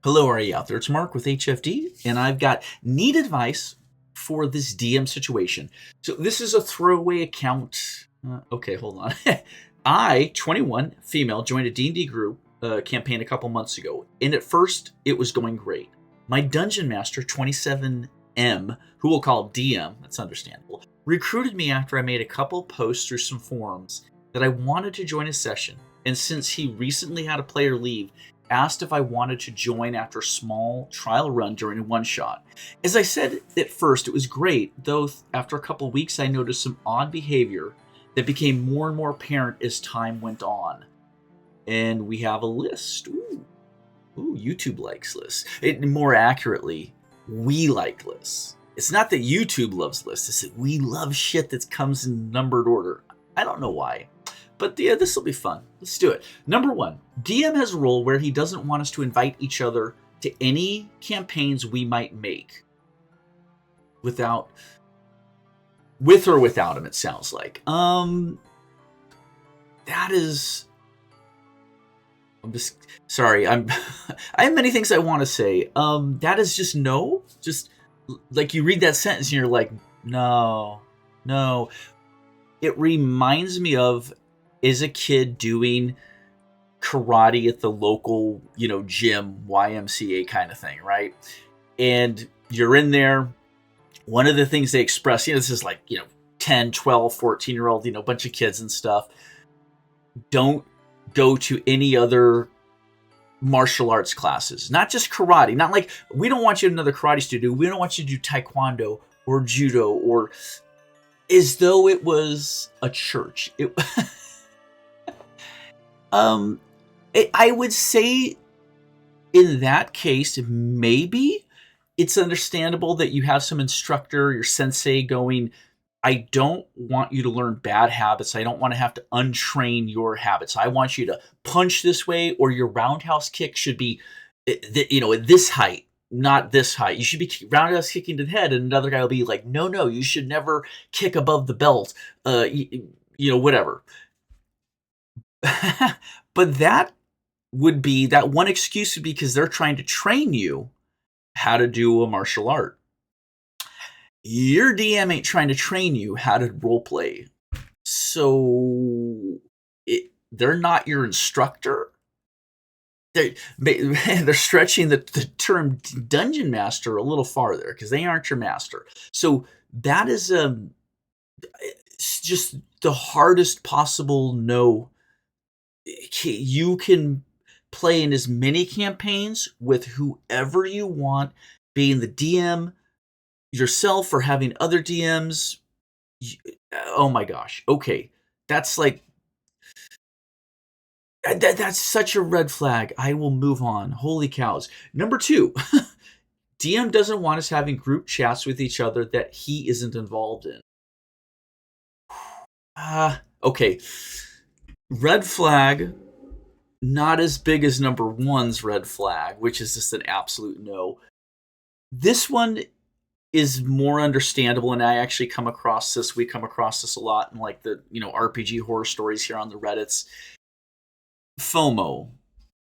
Hello, are you out there? It's Mark with HFD, and I've got neat advice for this DM situation. So this is a throwaway account. Okay, hold on. I, 21, female, joined a D&D group campaign a couple months ago, and at first it was going great. My dungeon master, 27M, who we'll call DM, that's understandable, recruited me after I made a couple posts through some forums that I wanted to join a session, and since he recently had a player leave, asked if I wanted to join after a small trial run during a one-shot. As I said at first, it was great, though after a couple weeks I noticed some odd behavior that became more and more apparent as time went on. And we have a list. Ooh, YouTube likes lists. More accurately, we like lists. It's not that YouTube loves lists, it's that we love shit that comes in numbered order. I don't know why. But yeah, this will be fun. Let's do it. Number 1, DM has a rule where he doesn't want us to invite each other to any campaigns we might make. With or without him, it sounds like. That is... I'm just... Sorry, I have many things I want to say. That is just no. Just, like, you read that sentence and you're like, no. It reminds me of... is a kid doing karate at the local, gym, YMCA kind of thing, right? And you're in there. One of the things they express, this is like, 10, 12, 14-year-old, bunch of kids and stuff. Don't go to any other martial arts classes. Not just karate. Not like, we don't want you in another karate studio. We don't want you to do taekwondo or judo or as though it was a church. I would say in that case, maybe it's understandable that you have some instructor, your sensei going, I don't want you to learn bad habits. I don't want to have to untrain your habits. I want you to punch this way, or your roundhouse kick should be, at this height, not this height. You should be roundhouse kicking to the head, and another guy will be like, no, you should never kick above the belt, whatever. But that one excuse would be because they're trying to train you how to do a martial art. Your DM ain't trying to train you how to roleplay. So they're not your instructor. They're stretching the term dungeon master a little farther because they aren't your master. So that is it's just the hardest possible no. You can play in as many campaigns with whoever you want, being the DM yourself or having other DMs. Oh my gosh. Okay. That's like, that's such a red flag. I will move on. Holy cows. Number 2, DM doesn't want us having group chats with each other that he isn't involved in. Okay. Red flag, not as big as number 1's red flag, which is just an absolute no. This one is more understandable, and I actually come across this. We come across this a lot in like the RPG horror stories here on the Reddits. FOMO,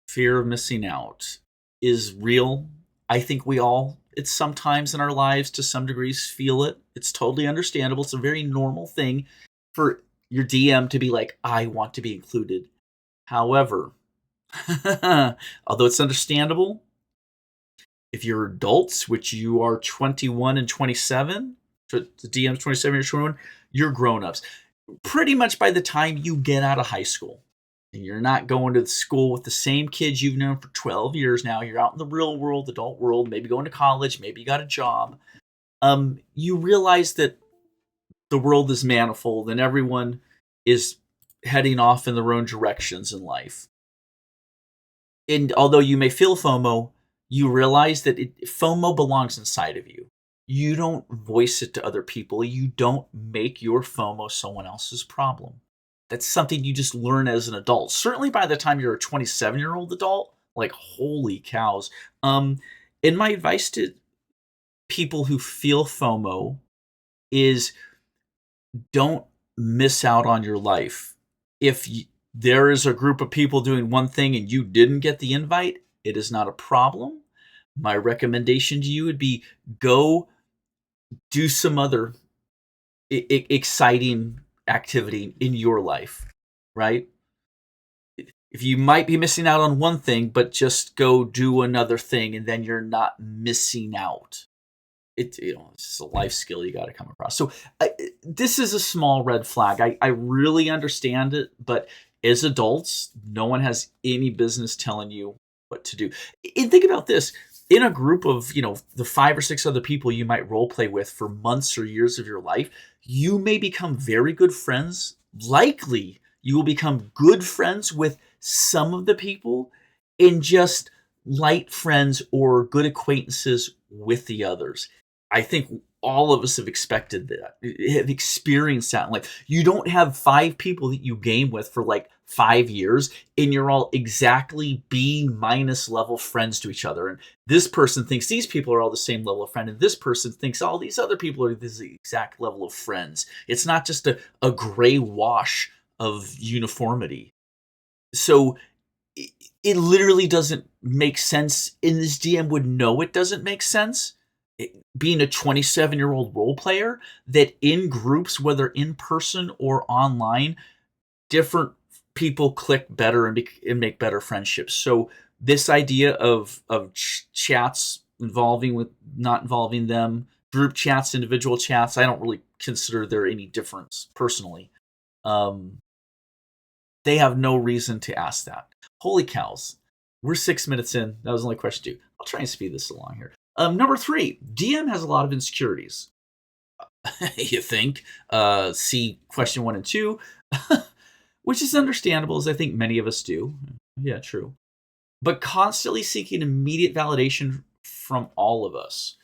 fear of missing out, is real. I think we all, it's sometimes in our lives to some degrees, feel it. It's totally understandable. It's a very normal thing for your DM to be like, I want to be included. However, although it's understandable, if you're adults, which you are 21 and 27, the DM's 27, you're 21, you're grown-ups. Pretty much by the time you get out of high school, and you're not going to school with the same kids you've known for 12 years now, you're out in the real world, adult world, maybe going to college, maybe you got a job, you realize that the world is manifold and everyone is heading off in their own directions in life. And although you may feel FOMO, you realize that FOMO belongs inside of you. You don't voice it to other people. You don't make your FOMO someone else's problem. That's something you just learn as an adult. Certainly by the time you're a 27-year-old adult, like, holy cows. And my advice to people who feel FOMO is don't miss out on your life. If there is a group of people doing one thing and you didn't get the invite, it is not a problem. My recommendation to you would be go do some other exciting activity in your life, right? If you might be missing out on one thing, but just go do another thing, and then you're not missing out. It's just a life skill you got to come across. So this is a small red flag. I really understand it, but as adults, no one has any business telling you what to do. And think about this: in a group of the 5 or 6 other people you might role play with for months or years of your life, you may become very good friends. Likely, you will become good friends with some of the people, and just light friends or good acquaintances with the others. I think all of us have expected that, have experienced that in life. You don't have 5 people that you game with for like 5 years, and you're all exactly B minus level friends to each other. And this person thinks these people are all the same level of friend, and this person thinks all these other people are this exact level of friends. It's not just a gray wash of uniformity. So it literally doesn't make sense, and this DM would know it doesn't make sense, being a 27-year-old role player, that in groups, whether in person or online, different people click better and make better friendships. So this idea of chats involving with not involving them, group chats, individual chats, I don't really consider there any difference personally. Um, they have no reason to ask that. Holy cows. We're 6 minutes in. That was only question 2. I'll try and speed this along here. Number 3, DM has a lot of insecurities. You think? See question 1 and 2, which is understandable, as I think many of us do. Yeah, true. But constantly seeking immediate validation from all of us.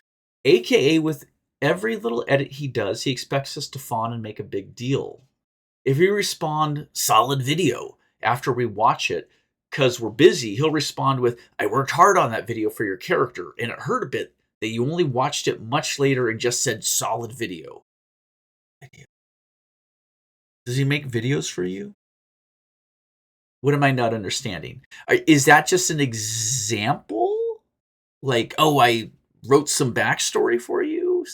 AKA, with every little edit he does, he expects us to fawn and make a big deal. If we respond solid video after we watch it because we're busy, he'll respond with, I worked hard on that video for your character, and it hurt a bit that you only watched it much later and just said solid video. Does he make videos for you? What am I not understanding? Is that just an example? Like, oh, I wrote some backstory for you?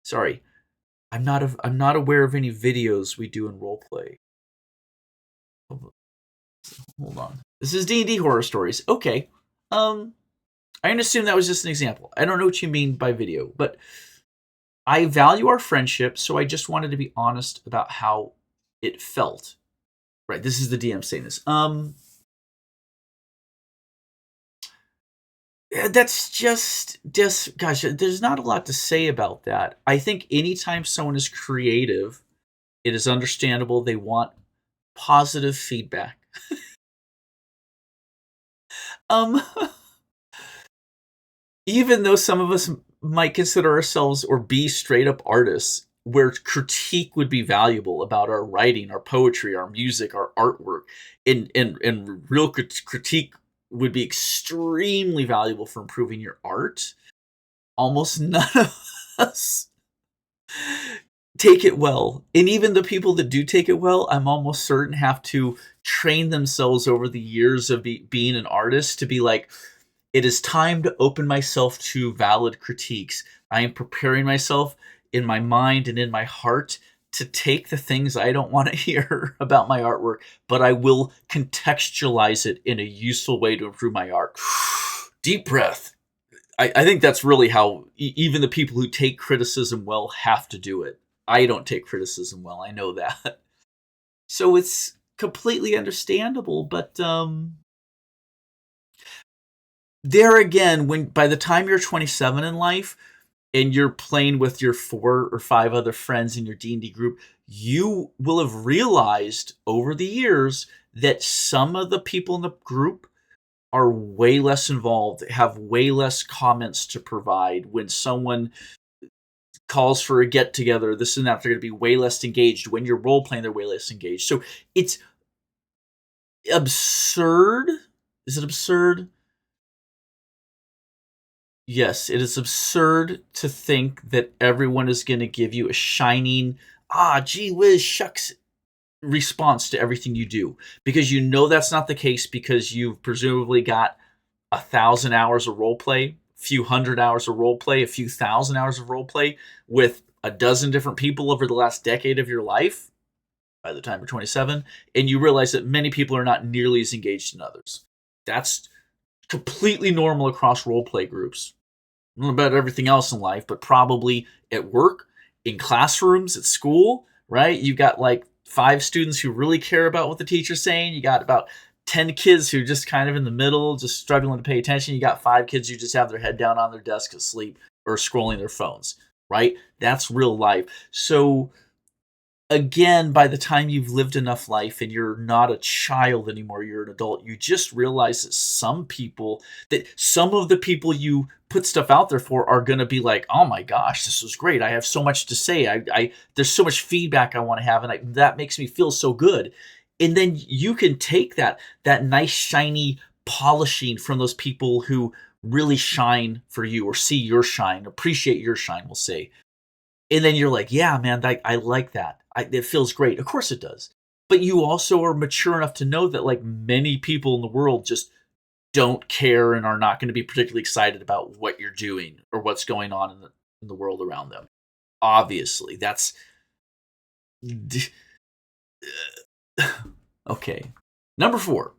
Sorry, I'm not aware of any videos we do in roleplay. Hold on. This is D&D horror stories. Okay. I assume that was just an example. I don't know what you mean by video, but I value our friendship, so I just wanted to be honest about how it felt. Right, this is the DM saying this. That's just gosh, there's not a lot to say about that. I think anytime someone is creative, it is understandable they want positive feedback. Um Even though some of us might consider ourselves or be straight up artists, where critique would be valuable about our writing, our poetry, our music, our artwork, and real critique would be extremely valuable for improving your art, almost none of us take it well. And even the people that do take it well, I'm almost certain have to train themselves over the years of being an artist to be like, it is time to open myself to valid critiques. I am preparing myself in my mind and in my heart to take the things I don't want to hear about my artwork, but I will contextualize it in a useful way to improve my art. Deep breath. I think that's really how even the people who take criticism well have to do it. I don't take criticism well. I know that. So it's completely understandable, but there again, when by the time you're 27 in life and you're playing with your 4 or 5 other friends in your D&D group, you will have realized over the years that some of the people in the group are way less involved, have way less comments to provide. When someone calls for a get together, this and that, they're going to be way less engaged. When you're role playing, they're way less engaged. So it's absurd. Is it absurd? Yes, it is absurd to think that everyone is going to give you a shining, gee whiz, shucks response to everything you do. Because you know that's not the case, because you've presumably got 1,000 hours of role play few hundred hours of role play, a few thousand hours of role play with a dozen different people over the last decade of your life by the time you're 27, and you realize that many people are not nearly as engaged as others. That's completely normal across role play groups. I don't know about everything else in life, but probably at work, in classrooms, at school, right? You've got like 5 students who really care about what the teacher's saying. You got about 10 kids who are just kind of in the middle, just struggling to pay attention. You got 5 kids who just have their head down on their desk asleep or scrolling their phones, right? That's real life. So again, by the time you've lived enough life and you're not a child anymore, you're an adult, you just realize that some of the people you put stuff out there for are going to be like, oh my gosh, this was great. I have so much to say. There's so much feedback I want to have. And that makes me feel so good. And then you can take that nice, shiny polishing from those people who really shine for you or see your shine, appreciate your shine, we'll say. And then you're like, yeah, man, I like that. It feels great. Of course it does. But you also are mature enough to know that like many people in the world just don't care and are not going to be particularly excited about what you're doing or what's going on in the world around them. Obviously, that's okay. Number 4.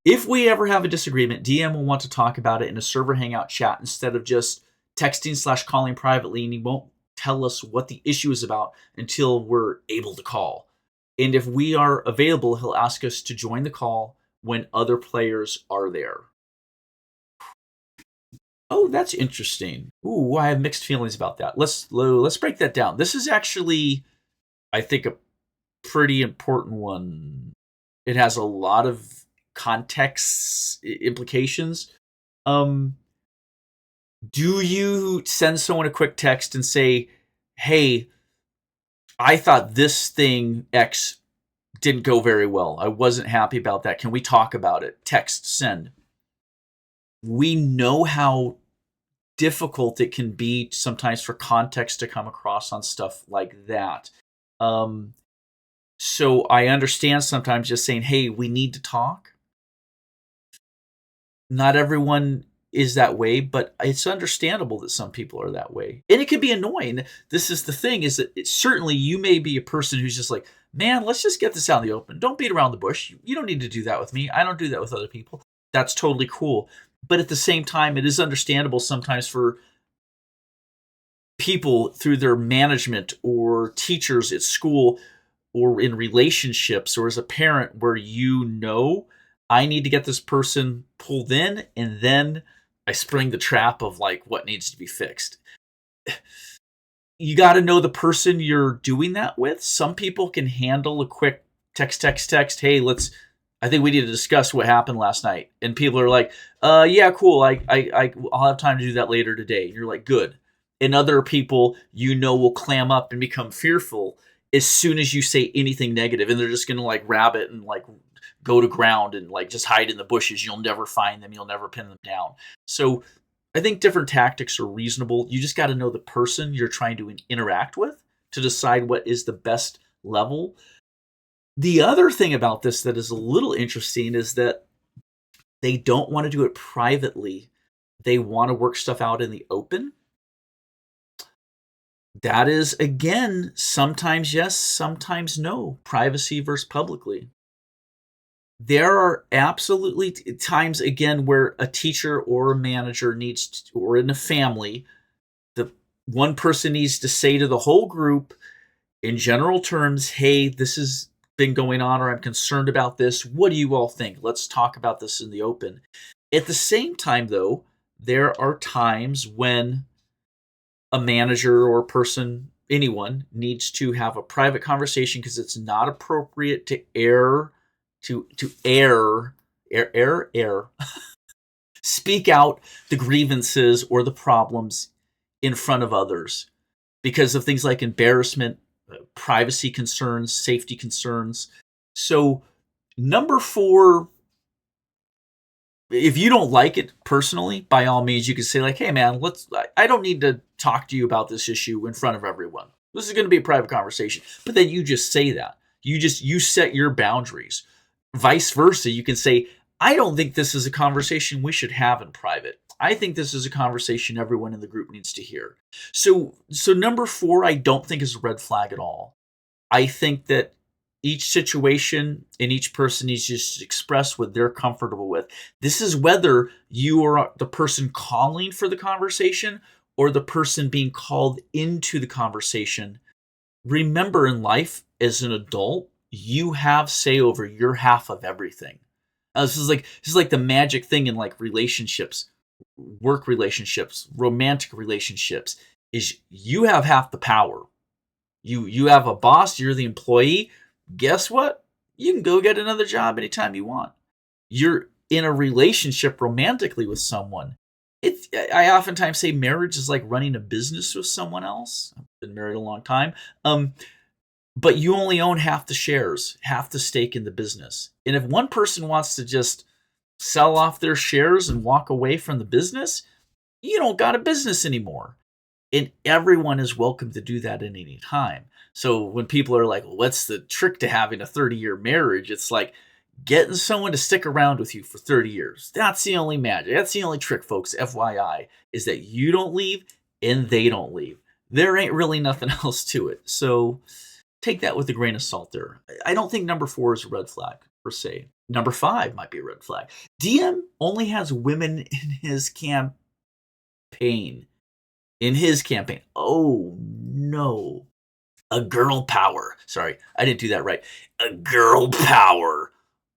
If we ever have a disagreement, DM will want to talk about it in a server hangout chat instead of just texting/calling privately, and he won't tell us what the issue is about until we're able to call. And if we are available, he'll ask us to join the call when other players are there. Oh, that's interesting. Ooh, I have mixed feelings about that. Let's break that down. This is actually, I think, a pretty important one. It has a lot of context implications. Do you send someone a quick text and say, hey, I thought this thing X didn't go very well. I wasn't happy about that. Can we talk about it? Text, send. We know how difficult it can be sometimes for context to come across on stuff like that. So I understand sometimes just saying, hey, we need to talk. Not everyone is that way, but it's understandable that some people are that way. And it can be annoying. This is the thing, is that certainly you may be a person who's just like, man, let's just get this out in the open. Don't beat around the bush. You don't need to do that with me. I don't do that with other people. That's totally cool. But at the same time, it is understandable sometimes for people through their management or teachers at school or in relationships or as a parent where I need to get this person pulled in, and then I spring the trap of like what needs to be fixed. You got to know the person you're doing that with. Some people can handle a quick text. Hey, I think we need to discuss what happened last night. And people are like, yeah, cool. I'll have time to do that later today. And you're like, good. And other people, will clam up and become fearful as soon as you say anything negative, and they're just going to like rabbit and like go to ground and like just hide in the bushes. You'll never find them. You'll never pin them down. So I think different tactics are reasonable. You just got to know the person you're trying to interact with to decide what is the best level. The other thing about this that is a little interesting is that they don't want to do it privately. They want to work stuff out in the open. That is, again, sometimes yes, sometimes no. Privacy versus publicly. There are absolutely times, again, where a teacher or a manager or in a family, the one person needs to say to the whole group in general terms, hey, this has been going on, or I'm concerned about this. What do you all think? Let's talk about this in the open. At the same time, though, there are times when a manager or a person, anyone, needs to have a private conversation because it's not appropriate to speak out the grievances or the problems in front of others because of things like embarrassment, privacy concerns, safety concerns. So number 4, if you don't like it personally, by all means, you can say like, hey man, I don't need to talk to you about this issue in front of everyone. This is going to be a private conversation. But then you just say that. You set your boundaries. Vice versa, you can say, I don't think this is a conversation we should have in private. I think this is a conversation everyone in the group needs to hear. So number 4, I don't think is a red flag at all. I think that each situation and each person needs to just express what they're comfortable with. This is whether you are the person calling for the conversation or the person being called into the conversation. Remember, in life as an adult, you have say over your half of everything. This is like the magic thing in like relationships, work relationships, romantic relationships, is you have half the power. You have a boss, you're the employee. Guess what? You can go get another job anytime you want. You're in a relationship romantically with someone. I oftentimes say marriage is like running a business with someone else. I've been married a long time. But you only own half the shares, half the stake in the business. And if one person wants to just sell off their shares and walk away from the business, you don't got a business anymore. And everyone is welcome to do that at any time. So when people are like, what's the trick to having a 30-year marriage? It's like getting someone to stick around with you for 30 years. That's the only magic. That's the only trick, folks. FYI, is that you don't leave and they don't leave. There ain't really nothing else to it. So take that with a grain of salt there. I don't think number 4 is a red flag per se. Number 5 might be a red flag. DM only has women in his campaign. Oh, no. A girl power. Sorry, I didn't do that right. A girl power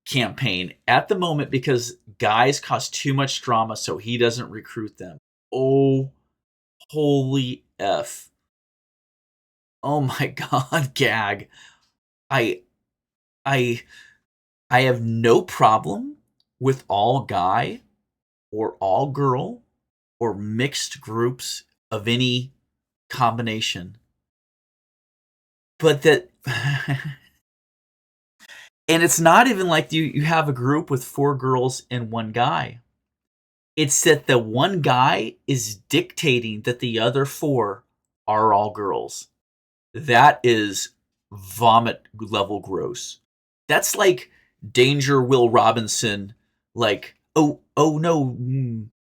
campaign at the moment because guys cause too much drama, so he doesn't recruit them. Oh, holy F. Oh my God, gag. I I I have no problem with all guy or all girl or mixed groups of any combination. But that and it's not even like you have a group with 4 girls and 1 guy. It's that the one guy is dictating that the other 4 are all girls. That is vomit level gross. That's like Danger Will Robinson, like, oh no,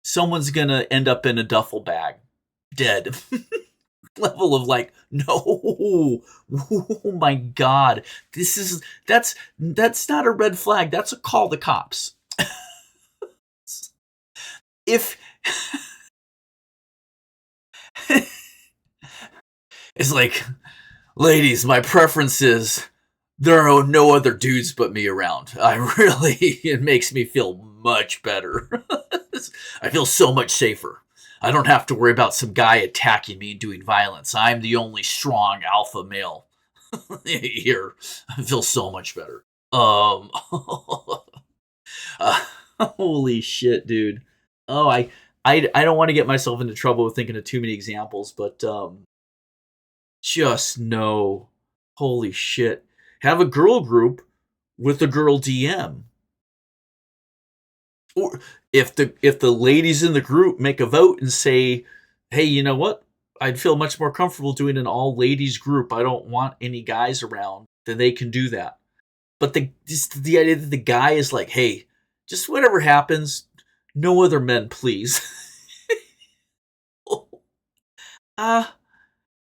someone's gonna end up in a duffel bag, dead. Level of like, no, oh my God, that's not a red flag. That's a call the cops. If it's like, ladies, my preference is there are no other dudes but me around. It makes me feel much better. I feel so much safer. I don't have to worry about some guy attacking me and doing violence. I'm the only strong alpha male here. I feel so much better. Uh, holy shit, dude. Oh, I don't want to get myself into trouble with thinking of too many examples, but just no. Holy shit. Have a girl group with a girl DM. Or if the ladies in the group make a vote and say, "Hey, you know what? I'd feel much more comfortable doing an all ladies group. I don't want any guys around." Then they can do that. But the idea that the guy is like, "Hey, just whatever happens, no other men, please." uh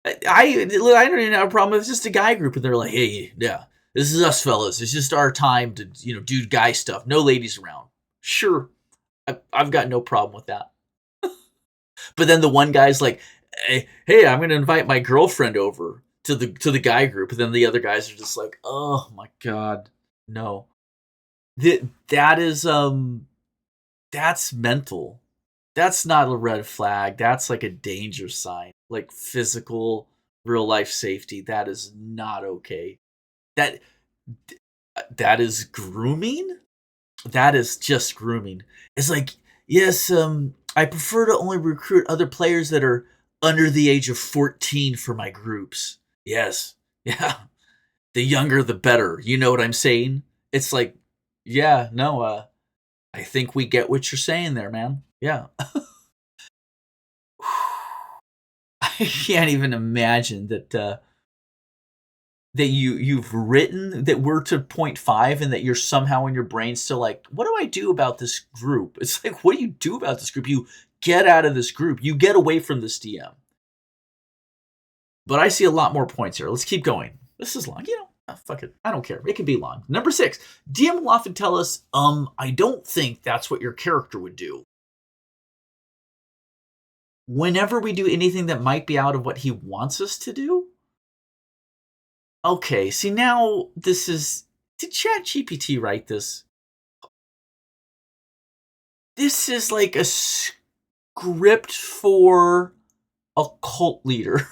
I don't even have a problem. It's just a guy group, and they're like, "Hey, yeah, this is us fellas. It's just our time to do guy stuff. No ladies around." Sure, I've got no problem with that. But then the one guy's like, "Hey, I'm going to invite my girlfriend over to the guy group," and then the other guys are just like, "Oh my God, no." That is that's mental. That's not a red flag. That's like a danger sign, like physical, real life safety. That is not okay. That that is grooming. That is just grooming. It's like, yes, I prefer to only recruit other players that are under the age of 14 for my groups. Yes, yeah, the younger the better. You know what I'm saying? It's like, yeah, no, I think we get what you're saying there, man. Yeah. I can't even imagine that you've written that we're to point 5 and that you're somehow in your brain still like, what do I do about this group? It's like, what do you do about this group? You get out of this group. You get away from this DM. But I see a lot more points here. Let's keep going. This is long. Fuck it. I don't care. It can be long. Number 6. DM will often tell us, I don't think that's what your character would do. Whenever we do anything that might be out of what he wants us to do? Okay, see now this is... Did ChatGPT write this? This is like a script for a cult leader.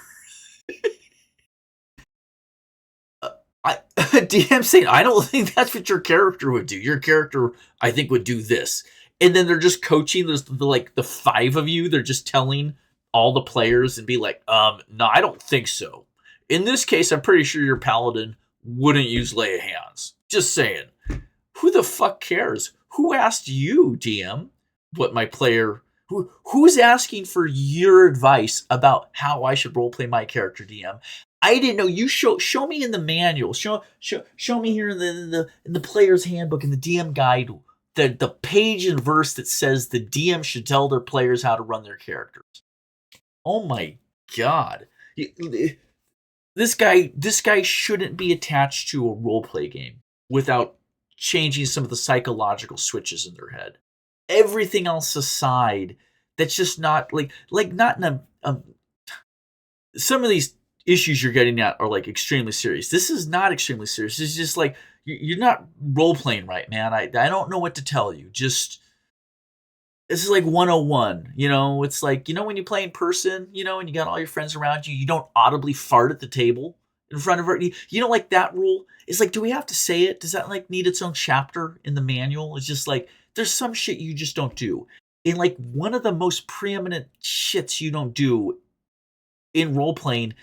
DM saying, I don't think that's what your character would do. Your character, I think, would do this. And then they're just coaching the 5 of you. They're just telling all the players and be like, no, I don't think so. In this case, I'm pretty sure your paladin wouldn't use lay of hands. Just saying. Who the fuck cares? Who asked you, DM, what my player... Who's asking for your advice about how I should roleplay my character, DM? I didn't know. You show me in the manual. Show me here in the player's handbook, in the DM guide, the page and verse that says the DM should tell their players how to run their characters. Oh my god. This guy shouldn't be attached to a roleplay game without changing some of the psychological switches in their head. Everything else aside, that's just not not in a some of these issues you're getting at are like extremely serious. This is not extremely serious. It's just like you're not role playing right, man. I don't know what to tell you. Just this is like 101. It's like when you play in person, and you got all your friends around you, you don't audibly fart at the table in front of her. Like that rule. It's like, do we have to say it? Does that like need its own chapter in the manual? It's just like there's some shit you just don't do. And like one of the most preeminent shits you don't do in role playing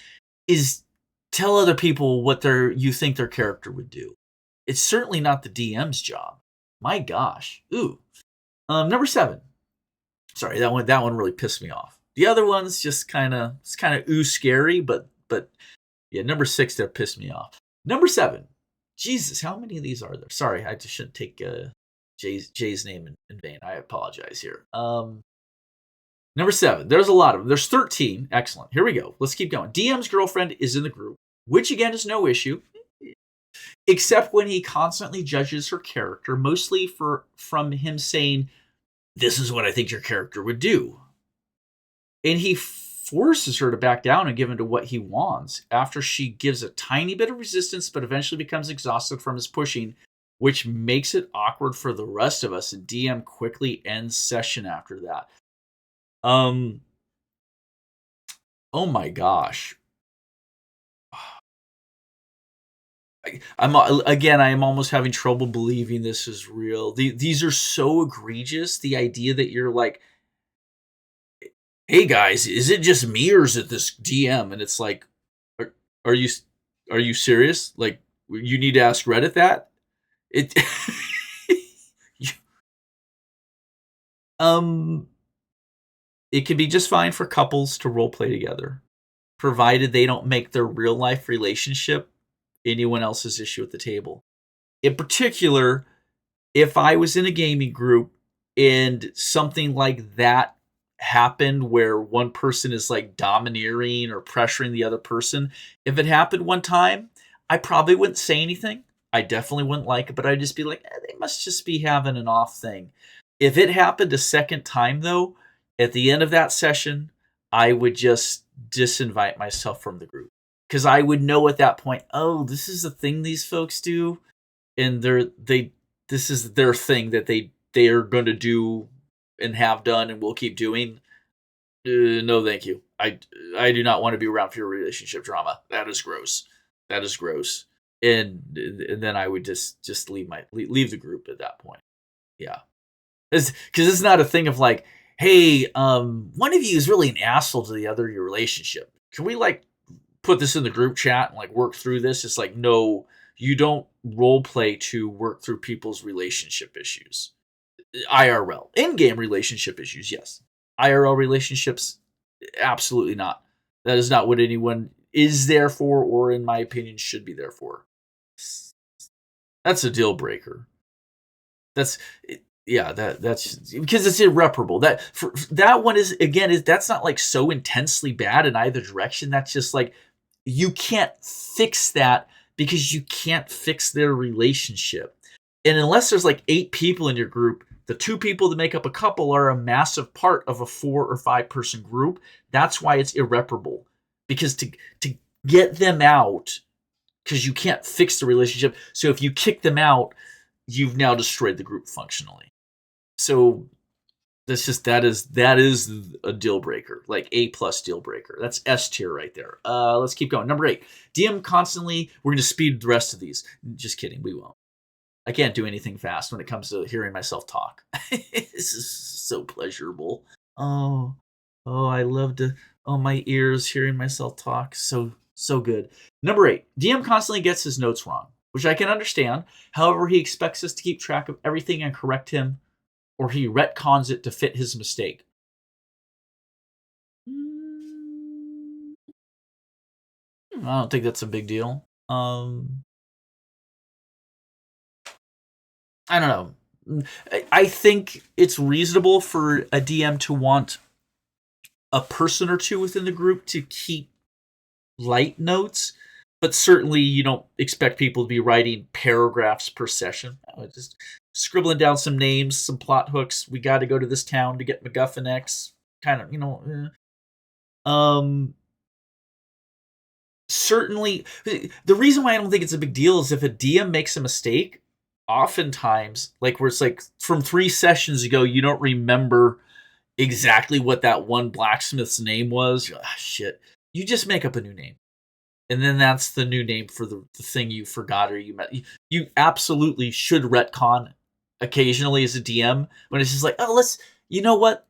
is tell other people what you think their character would do. It's certainly not the DM's job. My gosh. Ooh. Number 7. Sorry, that one really pissed me off. The other one's just kind of scary, but yeah, number 6 there pissed me off. Number 7. Jesus, how many of these are there? Sorry, I just shouldn't take Jay's name in vain. I apologize here. Number 7. There's a lot of them. There's 13. Excellent. Here we go. Let's keep going. DM's girlfriend is in the group, which again is no issue, except when he constantly judges her character, mostly from him saying, this is what I think your character would do. And he forces her to back down and give in to what he wants after she gives a tiny bit of resistance, but eventually becomes exhausted from his pushing, which makes it awkward for the rest of us, and DM quickly ends session after that. Oh my gosh. I am almost having trouble believing this is real. These are so egregious. The idea that you're like, hey guys, is it just me or is it this DM? And it's like, are you serious? Like, you need to ask Reddit that? It it can be just fine for couples to role play together, provided they don't make their real life relationship anyone else's issue at the table. In particular, if I was in a gaming group and something like that happened where one person is like domineering or pressuring the other person, if it happened one time, I probably wouldn't say anything. I definitely wouldn't like it, but I'd just be like, they must just be having an off thing. If it happened a second time, though, at the end of that session, I would just disinvite myself from the group. Because I would know at that point, oh, this is the thing these folks do, and this is their thing that they are going to do and have done and will keep doing. No, thank you. I do not want to be around for your relationship drama. That is gross. That is gross. And then I would just leave the group at that point. Yeah, because it's not a thing of like, hey, one of you is really an asshole to the other in your relationship. Can we like put this in the group chat and like work through this? It's like, no, you don't role play to work through people's relationship issues. IRL, in-game relationship issues, yes. IRL relationships, absolutely not. That is not what anyone is there for, or in my opinion, should be there for. That's a deal breaker. Yeah, that's because it's irreparable. That one is that's not like so intensely bad in either direction. That's just like you can't fix that because you can't fix their relationship. And unless there's like 8 people in your group, the 2 people that make up a couple are a massive part of a 4 or 5 person group. That's why it's irreparable. Because to get them out, because you can't fix the relationship. So if you kick them out, you've now destroyed the group functionally. So that is a deal breaker, like A+ deal breaker. That's S tier right there. Let's keep going. Number 8, DM constantly. We're going to speed the rest of these. Just kidding, we won't. I can't do anything fast when it comes to hearing myself talk. This is so pleasurable. Oh, I love to. Oh, my ears hearing myself talk. So good. Number 8, DM constantly gets his notes wrong, which I can understand. However, he expects us to keep track of everything and correct him, or he retcons it to fit his mistake. I don't think that's a big deal. I don't know. I think it's reasonable for a DM to want a person or two within the group to keep light notes, but certainly you don't expect people to be writing paragraphs per session. Just scribbling down some names, some plot hooks. We got to go to this town to get MacGuffin X. Kind of, Certainly, the reason why I don't think it's a big deal is if a DM makes a mistake, oftentimes, like where it's like from 3 sessions ago, you don't remember exactly what that one blacksmith's name was. You're like, shit. You just make up a new name. And then that's the new name for the thing you forgot or you met. You absolutely should retcon occasionally as a DM when it's just like, oh, you know what?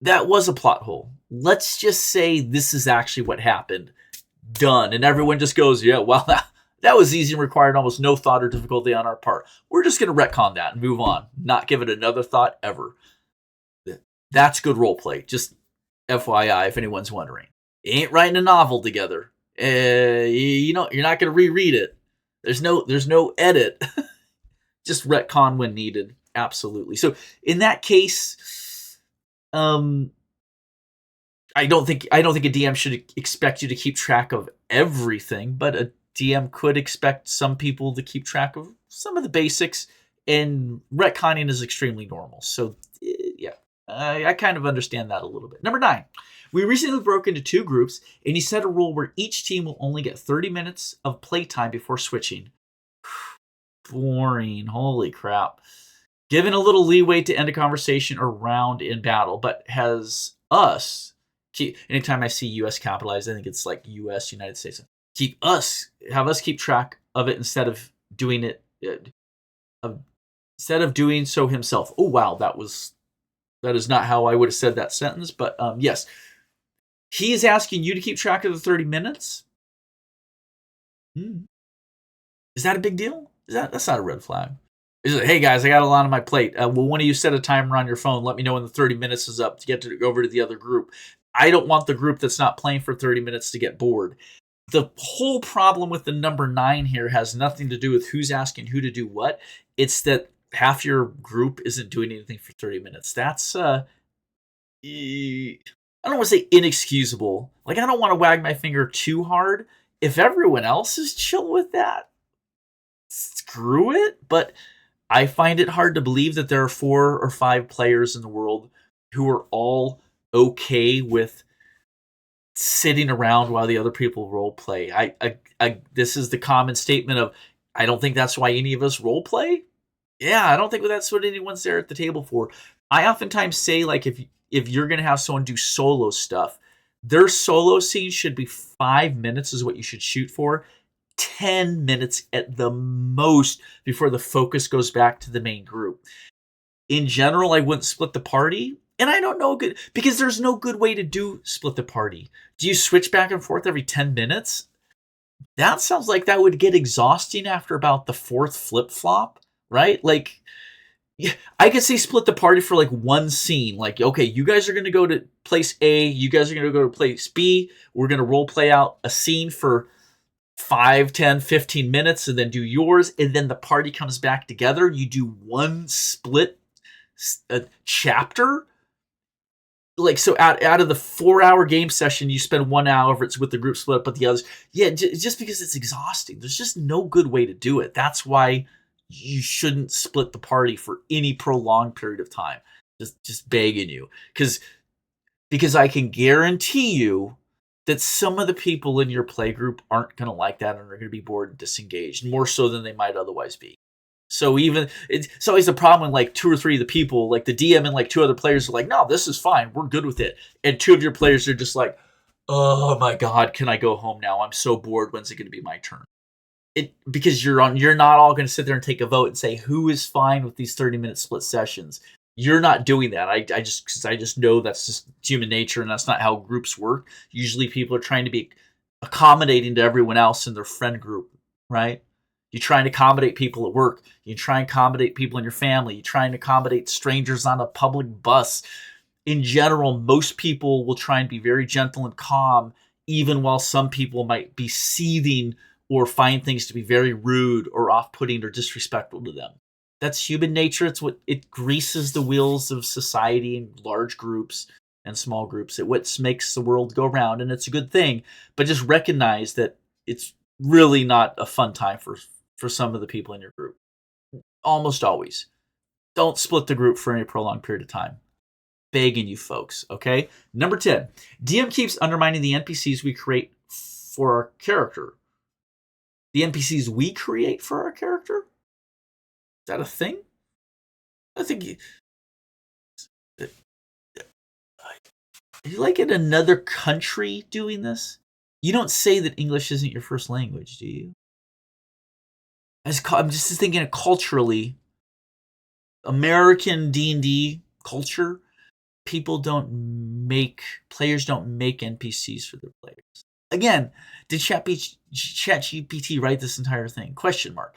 That was a plot hole. Let's just say this is actually what happened. Done. And everyone just goes, yeah, well, that was easy and required almost no thought or difficulty on our part. We're just going to retcon that and move on. Not give it another thought ever. That's good roleplay. Just FYI, if anyone's wondering. You ain't writing a novel together. You're not going to reread it. There's no edit. Just retcon when needed. Absolutely. So in that case, I don't think a DM should expect you to keep track of everything, but a DM could expect some people to keep track of some of the basics, and retconning is extremely normal. So, yeah, I kind of understand that a little bit. Number 9, we recently broke into 2 groups, and he set a rule where each team will only get 30 minutes of playtime before switching. Boring. Holy crap. Given a little leeway to end a conversation or round in battle, but has us anytime I see US capitalized, I think it's like US, United States. Have us keep track of it instead of doing it, instead of doing so himself. Oh, wow. That is not how I would have said that sentence, but yes. He is asking you to keep track of the 30 minutes. Is that a big deal? That's not a red flag. It's like, hey guys, I got a lot on my plate. Will one of you set a timer on your phone? Let me know when the 30 minutes is up to get to go over to the other group. I don't want the group that's not playing for 30 minutes to get bored. The whole problem with the number 9 here has nothing to do with who's asking who to do what. It's that half your group isn't doing anything for 30 minutes. That's I don't want to say inexcusable. Like, I don't want to wag my finger too hard. If everyone else is chill with that, screw it. But I find it hard to believe that there are 4 or 5 players in the world who are all okay with sitting around while the other people role play. This is the common statement of, I don't think that's why any of us role play. Yeah, I don't think that's what anyone's there at the table for. I oftentimes say, like, if you're going to have someone do solo stuff, their solo scene should be 5 minutes is what you should shoot for. 10 minutes at the most before the focus goes back to the main group. In general, I wouldn't split the party. And I don't know good because there's no good way to do split the party. Do you switch back and forth every 10 minutes? That sounds like that would get exhausting after about the 4th flip flop, right? Like, yeah, I could say split the party for like one scene. Like, okay, you guys are going to go to place A, you guys are going to go to place B. We're going to role play out a scene for 5, 10, 15 minutes and then do yours. And then the party comes back together. You do one split a chapter. Like, so out of the 4-hour game session, you spend 1 hour if it's with the group split up with the others. Yeah, just because it's exhausting. There's just no good way to do it. That's why you shouldn't split the party for any prolonged period of time. Just begging you. Because I can guarantee you that some of the people in your play group aren't going to like that and are going to be bored and disengaged, more so than they might otherwise be. So it's always a problem when like 2 or 3 of the people, like the DM and like 2 other players, are like, no, this is fine, we're good with it, and 2 of your players are just like, oh my god, can I go home now? I'm so bored. When's it going to be my turn? Because you're not all going to sit there and take a vote and say who is fine with these 30-minute split sessions. You're not doing that. I just know that's just human nature, and that's not how groups work. Usually, people are trying to be accommodating to everyone else in their friend group, right? You try and accommodate people at work. You try and accommodate people in your family. You try and accommodate strangers on a public bus. In general, most people will try and be very gentle and calm, even while some people might be seething or find things to be very rude or off-putting or disrespectful to them. That's human nature. It greases the wheels of society in large groups and small groups. It what makes the world go round, and it's a good thing. But just recognize that it's really not a fun time for some of the people in your group. Almost always. Don't split the group for any prolonged period of time. Begging you folks, okay? Number 10. DM keeps undermining the NPCs we create for our character. The NPCs we create for our character? Is that a thing? I think are you like in another country doing this? You don't say that English isn't your first language, do you? I'm just thinking of culturally, American D&D culture, players don't make NPCs for their players. Again, did ChatGPT write this entire thing? Question mark.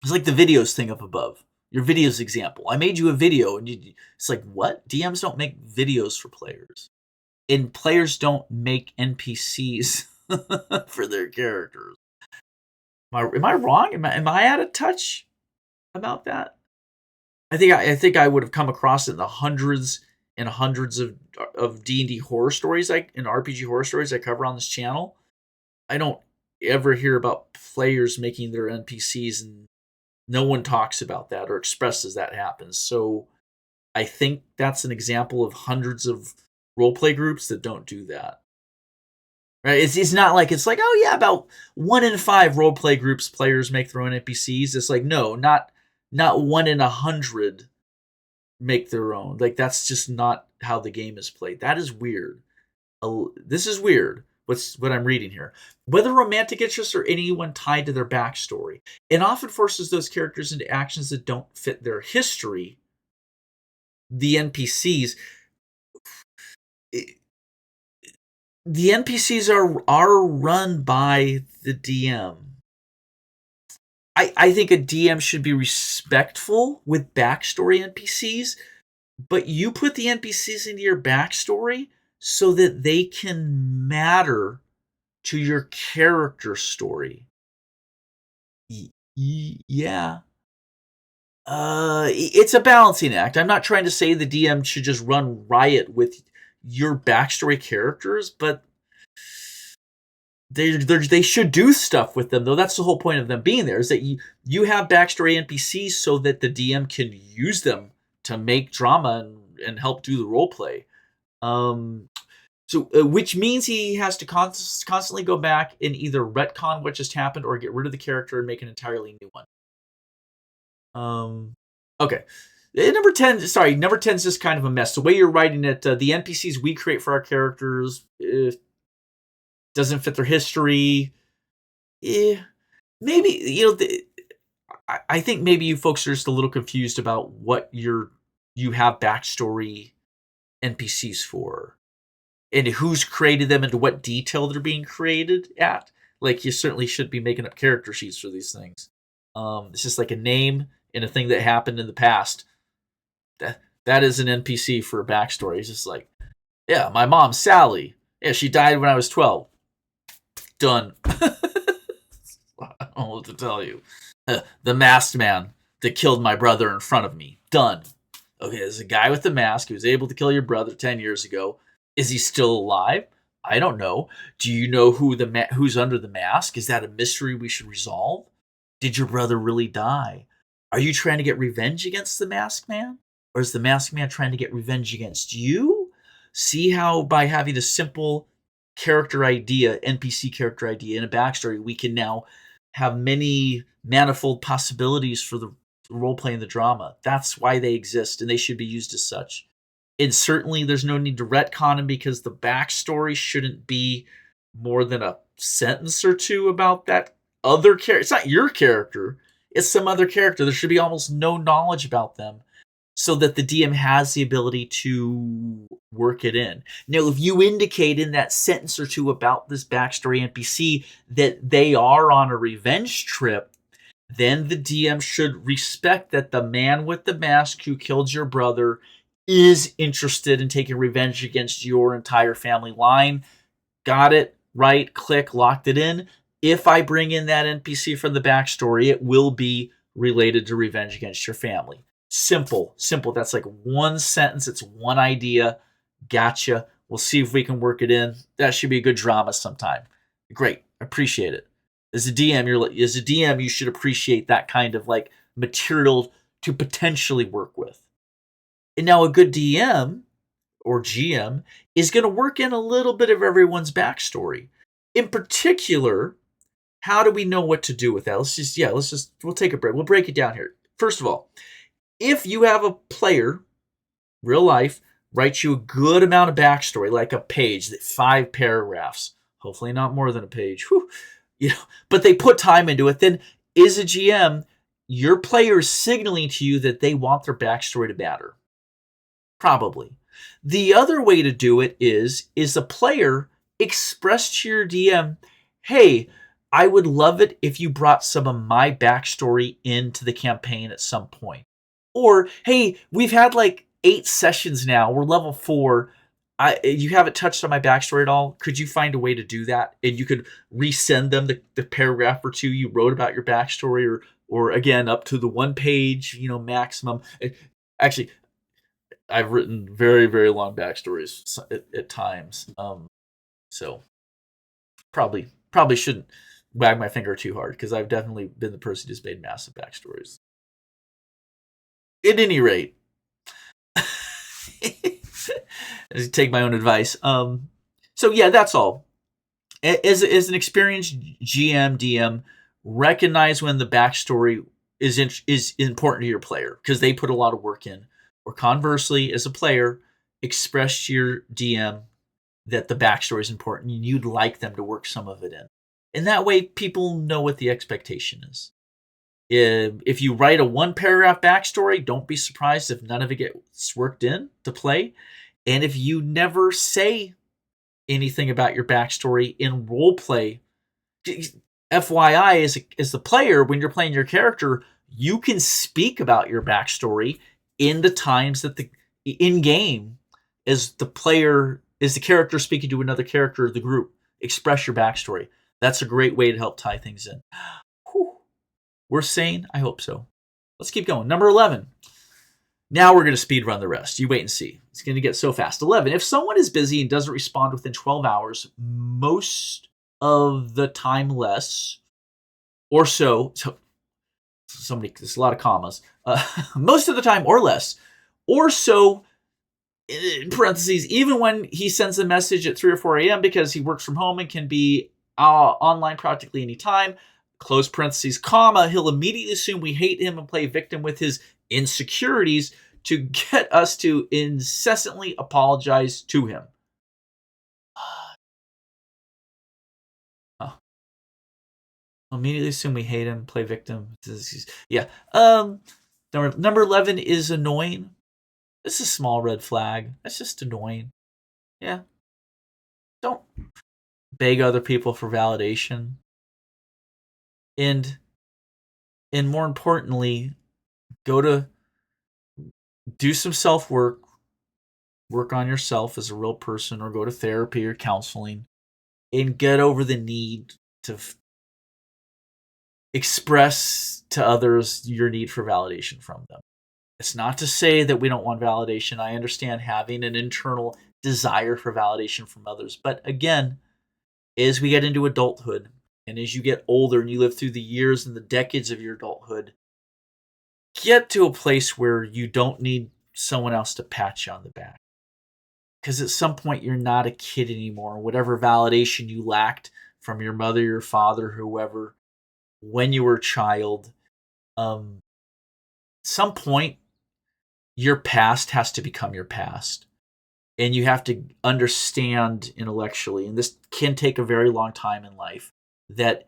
It's like the videos thing up above. Your videos example. I made you a video, and it's like, what? DMs don't make videos for players. And players don't make NPCs for their characters. Am I wrong? Am I out of touch about that? I think I would have come across it in the hundreds and hundreds of D&D horror stories and RPG horror stories I cover on this channel. I don't ever hear about players making their NPCs, and no one talks about that or expresses that happens. So I think that's an example of hundreds of roleplay groups that don't do that. Right? It's not like it's like, oh yeah, about 1 in 5 roleplay groups players make their own NPCs. It's like, no, not 1 in 100 make their own. Like, that's just not how the game is played. That is weird. This is weird. What I'm reading here. Whether romantic interests or anyone tied to their backstory, it often forces those characters into actions that don't fit their history. The NPCs are run by the DM. I think a DM should be respectful with backstory NPCs, but you put the NPCs into your backstory so that they can matter to your character story. Yeah. It's a balancing act. I'm not trying to say the DM should just run riot with your backstory characters, but they should do stuff with them, though. That's the whole point of them being there, is that you have backstory NPCs so that the DM can use them to make drama and help do the role play. Which means he has to constantly go back and either retcon what just happened or get rid of the character and make an entirely new one. Okay. Number 10 is just kind of a mess. The way you're writing it, the NPCs we create for our characters doesn't fit their history. Maybe, I think maybe you folks are just a little confused about what you have backstory NPCs for, and who's created them, and to what detail they're being created at. Like, you certainly shouldn't be making up character sheets for these things. It's just like a name and a thing that happened in the past. That is an NPC for a backstory. It's just like, yeah, my mom, Sally. Yeah, she died when I was 12. Done. I don't know what to tell you. The masked man that killed my brother in front of me. Done. Okay, there's a guy with the mask who was able to kill your brother 10 years ago. Is he still alive? I don't know. Do you know who's under the mask? Is that a mystery we should resolve? Did your brother really die? Are you trying to get revenge against the masked man? Or is the masked man trying to get revenge against you? See how by having a simple character idea, NPC character idea, and a backstory, we can now have many manifold possibilities for the role play and the drama. That's why they exist, and they should be used as such. And certainly, there's no need to retcon them because the backstory shouldn't be more than a sentence or two about that other character. It's not your character; it's some other character. There should be almost no knowledge about them, so that the DM has the ability to work it in. Now, if you indicate in that sentence or two about this backstory NPC that they are on a revenge trip, then the DM should respect that the man with the mask who killed your brother is interested in taking revenge against your entire family line. Got it, right, click, locked it in. If I bring in that NPC from the backstory, it will be related to revenge against your family. Simple. That's like one sentence. It's one idea. Gotcha. We'll see if we can work it in. That should be a good drama sometime. Great. Appreciate it. As a DM, you should appreciate that kind of like material to potentially work with. And now a good DM or GM is going to work in a little bit of everyone's backstory. In particular, how do we know what to do with that? We'll take a break. We'll break it down here. First of all, if you have a player, real life, writes you a good amount of backstory, like a page, 5 paragraphs, hopefully not more than a page, but they put time into it, then as a GM, your player is signaling to you that they want their backstory to matter. Probably. The other way to do it is the player express to your DM, hey, I would love it if you brought some of my backstory into the campaign at some point. Or, hey, we've had like 8 sessions now. We're level 4. You haven't touched on my backstory at all. Could you find a way to do that? And you could resend them the paragraph or 2 you wrote about your backstory, or again, up to the 1 page, maximum. Actually, I've written very, very long backstories at times. So probably shouldn't wag my finger too hard because I've definitely been the person who's made massive backstories. At any rate, take my own advice. So yeah, that's all. As an experienced GM, DM, recognize when the backstory is important to your player because they put a lot of work in. Or conversely, as a player, express to your DM that the backstory is important and you'd like them to work some of it in. And that way, people know what the expectation is. If you write a 1-paragraph backstory, don't be surprised if none of it gets worked in to play. And if you never say anything about your backstory in role play, FYI, as the player, when you're playing your character, you can speak about your backstory in the times that in game as the character speaking to another character of the group. Express your backstory. That's a great way to help tie things in. Whew. We're sane? I hope so. Let's keep going. Number 11. Now we're going to speed run the rest. You wait and see. It's going to get so fast. 11. If someone is busy and doesn't respond within 12 hours, most of the time less, or so there's a lot of commas. Most of the time or less, or so, in parentheses, even when he sends a message at 3 or 4 a.m. because he works from home and can be online practically any time, close parentheses, comma, he'll immediately assume we hate him and play victim with his insecurities to get us to incessantly apologize to him. Immediately assume we hate him, play victim. Yeah. Number 11 is annoying. This is a small red flag. That's just annoying. Yeah. Don't beg other people for validation. And more importantly, do some self-work, work on yourself as a real person, or go to therapy or counseling, and get over the need to express to others your need for validation from them. It's not to say that we don't want validation. I understand having an internal desire for validation from others. But again, as we get into adulthood and as you get older and you live through the years and the decades of your adulthood, get to a place where you don't need someone else to pat you on the back. Because at some point, you're not a kid anymore. Whatever validation you lacked from your mother, your father, whoever, when you were a child, some point, your past has to become your past. And you have to understand intellectually, and this can take a very long time in life, that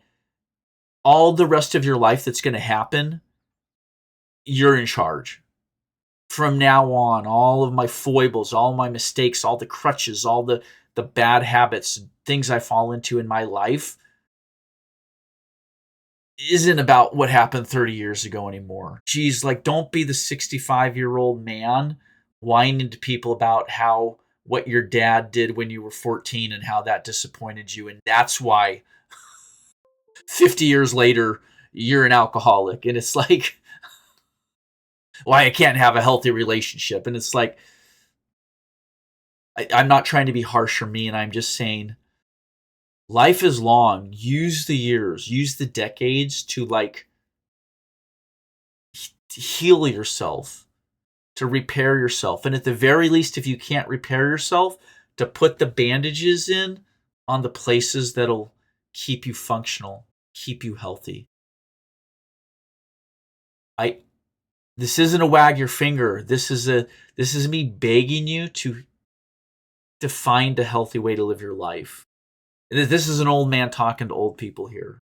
all the rest of your life that's going to happen, you're in charge. From now on, all of my foibles, all my mistakes, all the crutches, all the bad habits, things I fall into in my life isn't about what happened 30 years ago anymore. Geez, like, don't be the 65-year-old man whining to people about how what your dad did when you were 14 and how that disappointed you. And that's why 50 years later, you're an alcoholic. And it's like, why I can't have a healthy relationship. And it's like, I'm not trying to be harsh or mean. I'm just saying life is long. Use the years, use the decades to like heal yourself, to repair yourself. And at the very least, if you can't repair yourself, to put the bandages in on the places that'll keep you functional, keep you healthy. This isn't a wag your finger. This is me begging you to find a healthy way to live your life. This is an old man talking to old people here.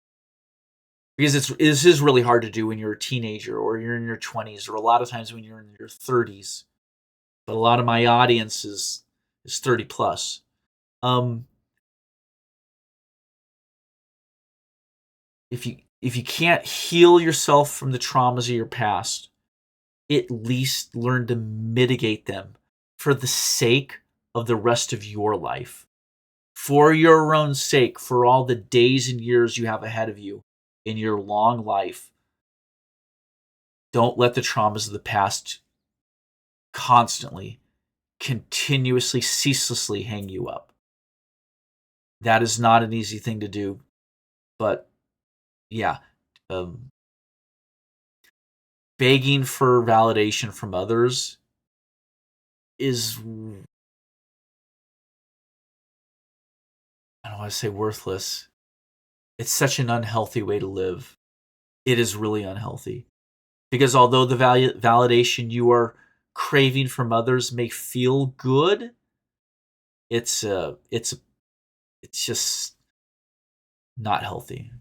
Because this is really hard to do when you're a teenager or you're in your 20s or a lot of times when you're in your 30s. But a lot of my audience is 30 plus. If you can't heal yourself from the traumas of your past, at least learn to mitigate them for the sake of the rest of your life. For your own sake, for all the days and years you have ahead of you in your long life. Don't let the traumas of the past constantly, continuously, ceaselessly hang you up. That is not an easy thing to do, but yeah, begging for validation from others is, I don't want to say worthless. It's such an unhealthy way to live. It is really unhealthy. Because although the validation you are craving from others may feel good, it's just not healthy.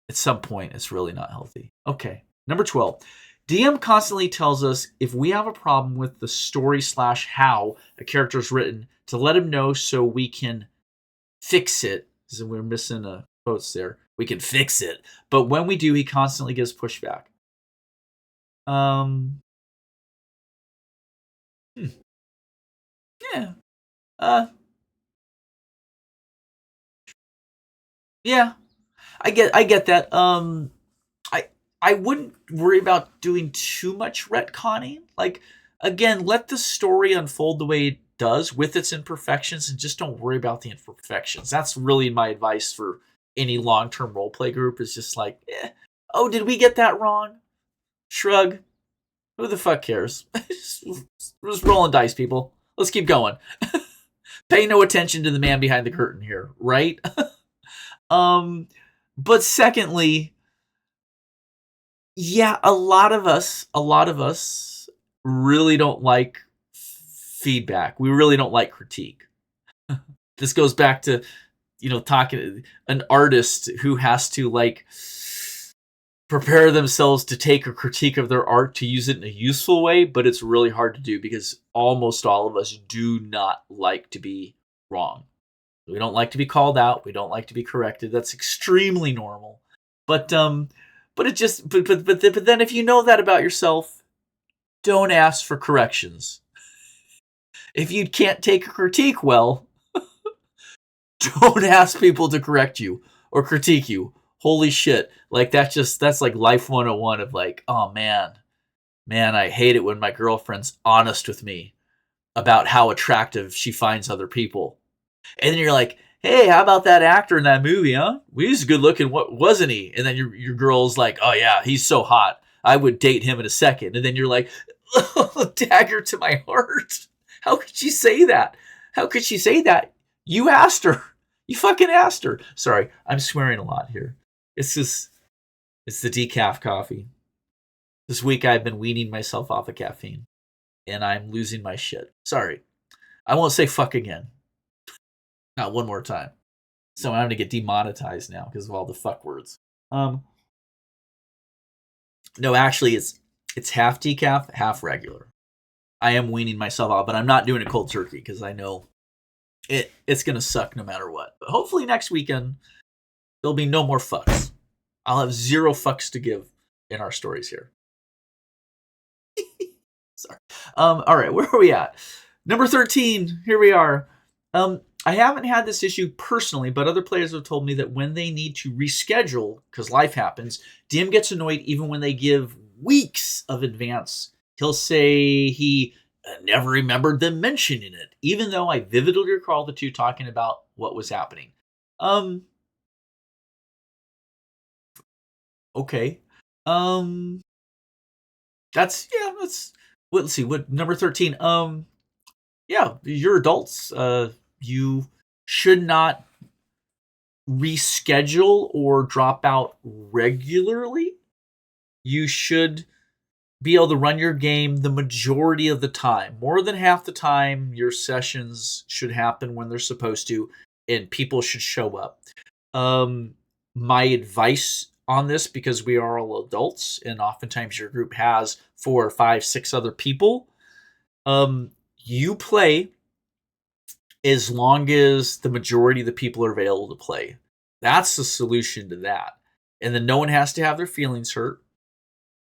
At some point, it's really not healthy. Okay, number 12. DM constantly tells us if we have a problem with the story / how a character is written to let him know so we can fix it. So we're missing quotes there. We can fix it. But when we do, he constantly gives pushback. Yeah. Yeah. I get that. I wouldn't worry about doing too much retconning. Like, again, let the story unfold the way it does with its imperfections and just don't worry about the imperfections. That's really my advice for any long-term roleplay group is just like, oh, did we get that wrong? Shrug. Who the fuck cares? We're just rolling dice, people. Let's keep going. Pay no attention to the man behind the curtain here, right? But secondly, yeah, a lot of us really don't like feedback. We really don't like critique. This goes back to, talking an artist who has to like prepare themselves to take a critique of their art to use it in a useful way, but it's really hard to do because almost all of us do not like to be wrong. We don't like to be called out. We don't like to be corrected. That's extremely normal. But then if you know that about yourself, don't ask for corrections. If you can't take a critique well, don't ask people to correct you or critique you. Holy shit. Like that's like life 101 of like, oh man, Man, I hate it when my girlfriend's honest with me about how attractive she finds other people. And then you're like, hey, how about that actor in that movie, huh? Well, he's good looking, what wasn't he? And then your girl's like, oh yeah, he's so hot. I would date him in a second. And then you're like, oh, dagger to my heart. How could she say that? How could she say that? You asked her. You fucking asked her. Sorry, I'm swearing a lot here. It's the decaf coffee. This week I've been weaning myself off of caffeine, and I'm losing my shit. Sorry. I won't say fuck again. Not one more time. So I'm going to get demonetized now because of all the fuck words. No, actually, it's half decaf, half regular. I am weaning myself out, but I'm not doing it cold turkey because I know it's going to suck no matter what. But hopefully next weekend there'll be no more fucks. I'll have 0 fucks to give in our stories here. Sorry. All right, where are we at? Number 13. Here we are. I haven't had this issue personally, but other players have told me that when they need to reschedule, because life happens, DM gets annoyed even when they give weeks of advance. He'll say he never remembered them mentioning it, even though I vividly recall the two talking about what was happening. Okay. That's let's see, what number 13. Yeah, you're adults. You should not reschedule or drop out regularly. You should be able to run your game the majority of the time. More than half the time, your sessions should happen when they're supposed to, and people should show up. My advice on this, because we are all adults, and oftentimes your group has 4 or 5, 6 other people, you play as long as the majority of the people are available to play. That's the solution to that. And then no one has to have their feelings hurt.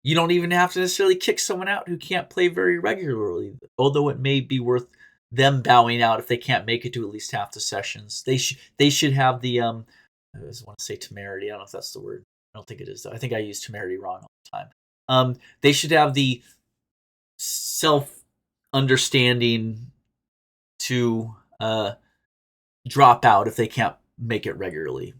You don't even have to necessarily kick someone out who can't play very regularly, although it may be worth them bowing out if they can't make it to at least half the sessions. They should have the I just want to say temerity. I don't know if that's the word. I don't think it is though. I think I use temerity wrong all the time. They should have the self understanding to drop out if they can't make it regularly.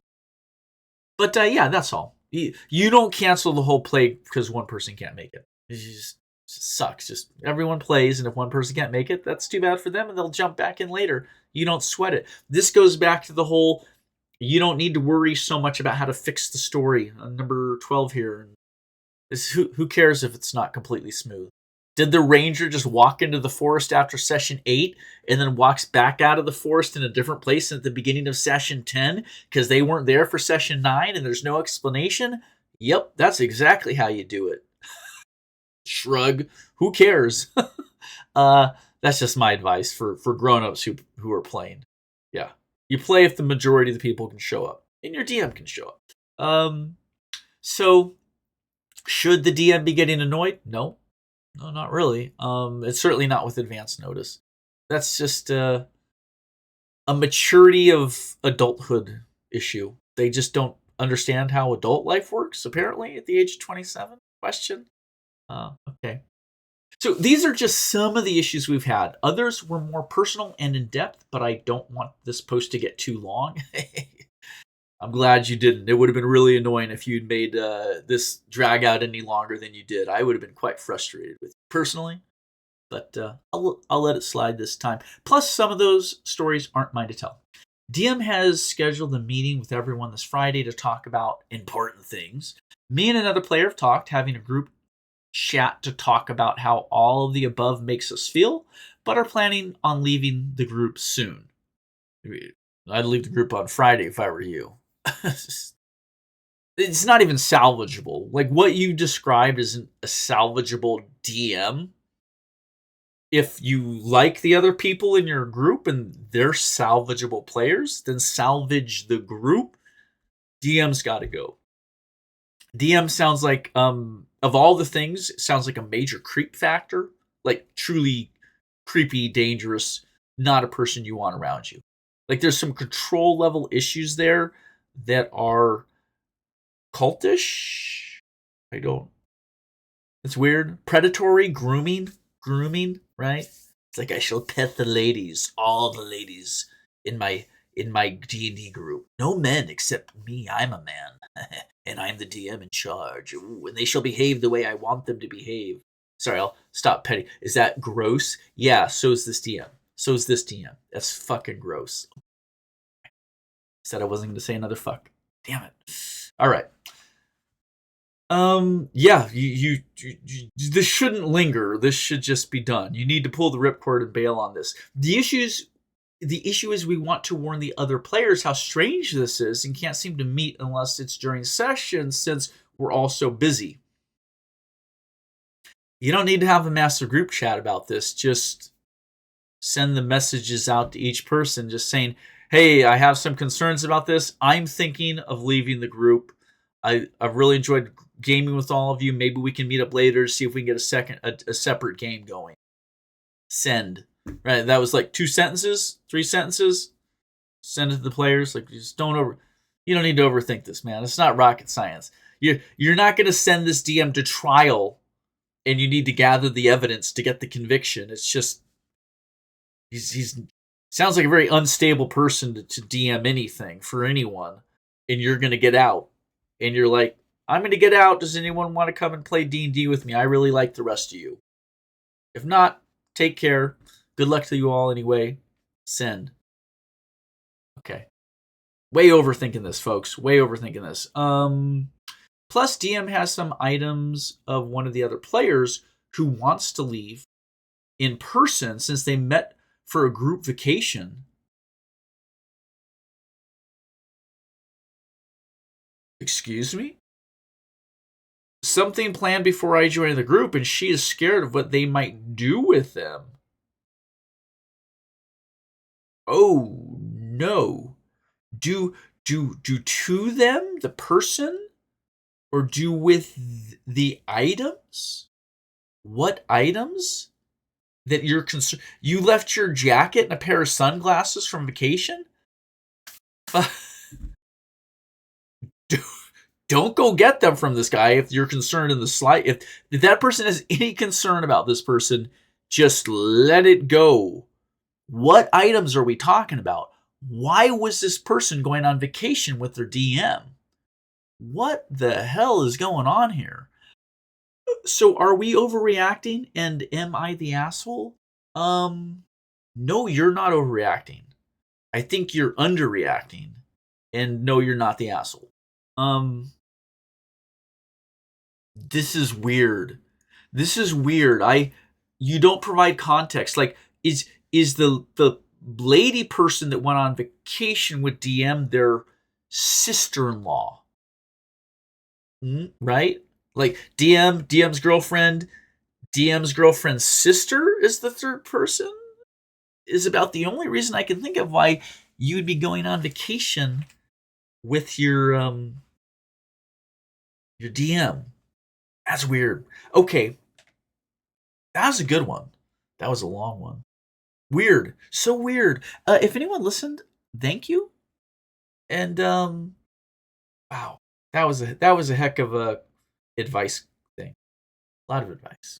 But yeah, that's all. You don't cancel the whole play because one person can't make it. It just sucks. Just everyone plays, and if one person can't make it, that's too bad for them, and they'll jump back in later. You don't sweat it. This goes back to the whole, you don't need to worry so much about how to fix the story on number 12 here. Who cares if it's not completely smooth? Did the ranger just walk into the forest after session 8 and then walks back out of the forest in a different place at the beginning of session 10 because they weren't there for session 9 and there's no explanation? Yep, that's exactly how you do it. Shrug. Who cares? That's just my advice for grown-ups who are playing. Yeah. You play if the majority of the people can show up. And your DM can show up. So, should the DM be getting annoyed? No. No, not really. It's certainly not with advance notice. That's just a maturity of adulthood issue. They just don't understand how adult life works, apparently, at the age of 27. Question? Okay. So these are just some of the issues we've had. Others were more personal and in-depth, but I don't want this post to get too long. I'm glad you didn't. It would have been really annoying if you'd made this drag out any longer than you did. I would have been quite frustrated with you personally, but I'll let it slide this time. Plus, some of those stories aren't mine to tell. DM has scheduled a meeting with everyone this Friday to talk about important things. Me and another player have talked, having a group chat to talk about how all of the above makes us feel, but are planning on leaving the group soon. I'd leave the group on Friday if I were you. It's not even salvageable. Like, what you described isn't a salvageable DM. If you like the other people in your group and they're salvageable players, then salvage the group. DM's got to go. DM sounds like, of all the things, it sounds like a major creep factor. Like, truly creepy, dangerous, not a person you want around you. Like, there's some control level issues there that are cultish. It's weird. Predatory, grooming, right? It's like I shall pet the ladies, all the ladies in my D&D group. No men except me. I'm a man, and I'm the DM in charge. Ooh, and they shall behave the way I want them to behave. Sorry, I'll stop petting. Is that gross? Yeah. So is this DM. So is this DM. That's fucking gross. Said I wasn't going to say another fuck. Damn it. All right. Yeah, this shouldn't linger. This should just be done. You need to pull the ripcord and bail on this. The issue is we want to warn the other players how strange this is and can't seem to meet unless it's during sessions since we're all so busy. You don't need to have a massive group chat about this. Just send the messages out to each person just saying, hey, I have some concerns about this. I'm thinking of leaving the group. I've really enjoyed gaming with all of you. Maybe we can meet up later to see if we can get a separate game going. Send. Right, that was like 2 sentences, 3 sentences. Send it to the players. Like, you don't need to overthink this, man. It's not rocket science. You're not going to send this DM to trial, and you need to gather the evidence to get the conviction. It's just he's sounds like a very unstable person to DM anything for anyone, and you're going to get out, and you're like, I'm going to get out. Does anyone want to come and play D&D with me? I really like the rest of you. If not, take care. Good luck to you all anyway. Send. Okay. Way overthinking this, folks. Way overthinking this. Plus, DM has some items of one of the other players who wants to leave in person since they met for a group vacation. Excuse me? Something planned before I joined the group, and she is scared of what they might do with them. Oh, no. Do to them, the person, or do with the items? What items? That you're concerned? You left your jacket and a pair of sunglasses from vacation? Don't go get them from this guy if you're concerned in the slight. If that person has any concern about this person, just let it go. What items are we talking about? Why was this person going on vacation with their DM? What the hell is going on here? So are we overreacting and am I the asshole? No, you're not overreacting. I think you're underreacting. And no, you're not the asshole. This is weird. This is weird. You don't provide context. Like, is the lady person that went on vacation with DM their sister-in-law? Right? Like DM's girlfriend's sister is the third person? Is about the only reason I can think of why you'd be going on vacation with your DM. That's weird. Okay. That was a good one. That was a long one. Weird. So weird. If anyone listened, thank you. And wow. That was a heck of a advice thing. A lot of advice.